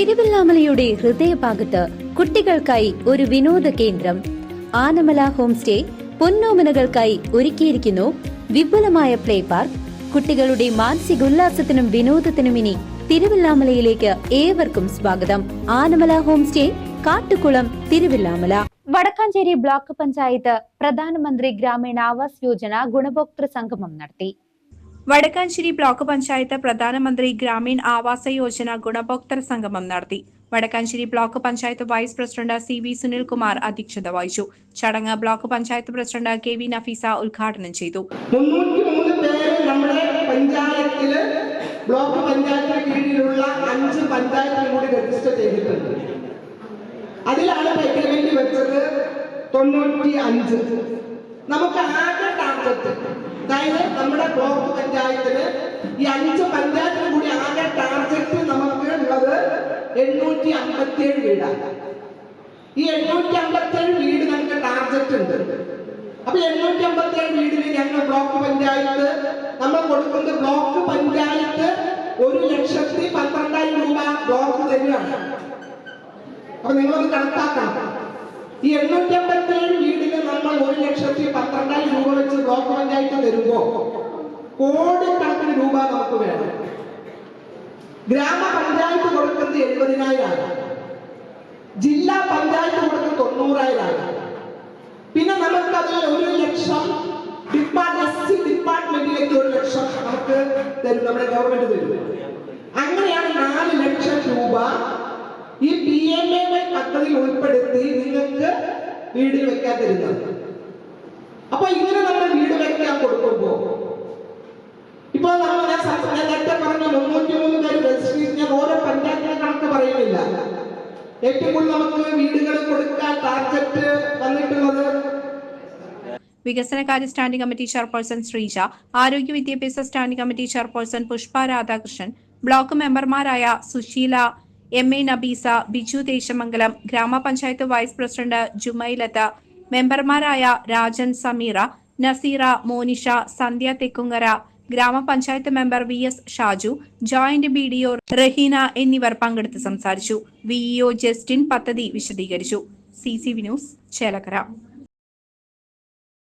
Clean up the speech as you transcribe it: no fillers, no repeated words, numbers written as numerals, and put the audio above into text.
തിരുവല്ലാമലയുടെ ഹൃദയഭാഗത്ത് കുട്ടികൾക്കായി ഒരു വിനോദ കേന്ദ്രം ആനമല ഹോം സ്റ്റേ പൊന്നോമനകൾക്കായി ഒരുക്കിയിരിക്കുന്നു വിപുലമായ പ്ലേ പാർക്ക്. കുട്ടികളുടെ മാനസികോല്ലാസത്തിനും വിനോദത്തിനും ഇനി തിരുവല്ലാമലയിലേക്ക് ഏവർക്കും സ്വാഗതം. Anamala home stay, Kattukulam, Thiruvilwamala. Vadakkanchery block panchayat പ്രധാനമന്ത്രി ഗ്രാമീണ ആവാസ് യോജന ഗുണഭോക്തൃ സംഗമം നടത്തി. വടക്കാഞ്ചേരി ബ്ലോക്ക് പഞ്ചായത്ത് പ്രധാനമന്ത്രി ഗ്രാമീൺ ആവാസ യോജന ഗുണഭോക്തൃ സംഗമം നടത്തി. Vadakkanchery block panchayat vice president CV Sunilkumar അധ്യക്ഷത വഹിച്ചു. ചടങ്ങ് block panchayat president KV Nafeesa ഉദ്ഘാടനം ചെയ്തു. 303 പേര് നമ്മുടെ പഞ്ചായത്തില് ബ്ലോക്ക് പഞ്ചായത്തിന് കീഴിലുള്ള 5 പഞ്ചായത്തിൽ കൂടി രജിസ്റ്റർ ചെയ്തിട്ടുണ്ട്. അതിലാണ് എഗ്രിമെന്റ് വെച്ചത് 95. നമുക്ക് ആകെ ടാർഗറ്റ്, അതായത് നമ്മുടെ ബ്ലോക്ക് പഞ്ചായത്തിന് ഈ 5 പഞ്ചായത്തിന് കൂടി ആകെ ടാർഗറ്റ് നമുക്ക് ഉള്ളത് 857 വീടാണ്. ഈ 857 വീട് നമുക്ക് ടാർഗറ്റ് ഉണ്ട്. അപ്പൊ 857 വീടിന് ഞങ്ങൾ ബ്ലോക്ക് പഞ്ചായത്ത് നമ്മൾ കൊടുക്കുന്നത്, ബ്ലോക്ക് പഞ്ചായത്ത് 1,12,000 രൂപ ബ്ലോക്ക് തരികയാണ്. അപ്പൊ നിങ്ങളത് കണക്കാക്കണം. ഈ 857 വീടിന് നമ്മൾ 1,12,000 രൂപ വെച്ച് ബ്ലോക്ക് പഞ്ചായത്ത് തരുമ്പോ കോടിക്കണക്കിന് രൂപ നമുക്ക് വേണം. ഗ്രാമപഞ്ചായത്ത് കൊടുക്കുന്നത് 70,000, ജില്ലാ പഞ്ചായത്ത് കൊടുക്കുന്നത് 90,000. പിന്നെ നമുക്ക് അതിൽ 1 ലക്ഷം ഡിപ്പാർട്ട്മെന്റിലേക്ക് 1 ലക്ഷം നമുക്ക് തരും, നമ്മുടെ ഗവൺമെന്റ് തരും. അങ്ങനെയാണ് 4 ലക്ഷം രൂപ ഈ PMAY പദ്ധതിയിൽ ഉൾപ്പെടുത്തി നിങ്ങൾക്ക് വീട് വെക്കാൻ തരുന്നത്. അപ്പൊ ഇങ്ങനെ നമ്മൾ വീട് വെക്കാൻ കൊടുക്കുമ്പോ ഇപ്പൊ നമ്മൾ നേരത്തെ പറഞ്ഞ 303 പേര് രജിസ്റ്റർ ചെയ്ത്, ഞാൻ ഓരോ പഞ്ചായത്തിനെ കണക്ക് പറയുന്നില്ല. ഏറ്റവും കൂടുതൽ നമുക്ക് വീടുകൾ കൊടുക്കാൻ ടാർഗറ്റ് വന്നിട്ടുള്ളത് വികസനകാര്യ സ്റ്റാൻഡിംഗ് കമ്മിറ്റി ചെയർപേഴ്സൺ ശ്രീജ, ആരോഗ്യ വിദ്യാഭ്യാസ standing committee chairperson Pushpa Radhakrishnan, block മെമ്പർമാരായ സുശീല, MA നബീസ, ബിജു ദേശമംഗലം, ഗ്രാമപഞ്ചായത്ത് വൈസ് പ്രസിഡന്റ് ജുമൈലത്ത, മെമ്പർമാരായ രാജൻ, സമീറ, നസീറ, മോനിഷ, സന്ധ്യ തെക്കുങ്ങര, ഗ്രാമപഞ്ചായത്ത് member VS Shaju, joint BDO Raheena എന്നിവർ പങ്കെടുത്ത് സംസാരിച്ചു. VEO ജസ്റ്റിൻ പദ്ധതി വിശദീകരിച്ചു. CCV news, Chelakkara.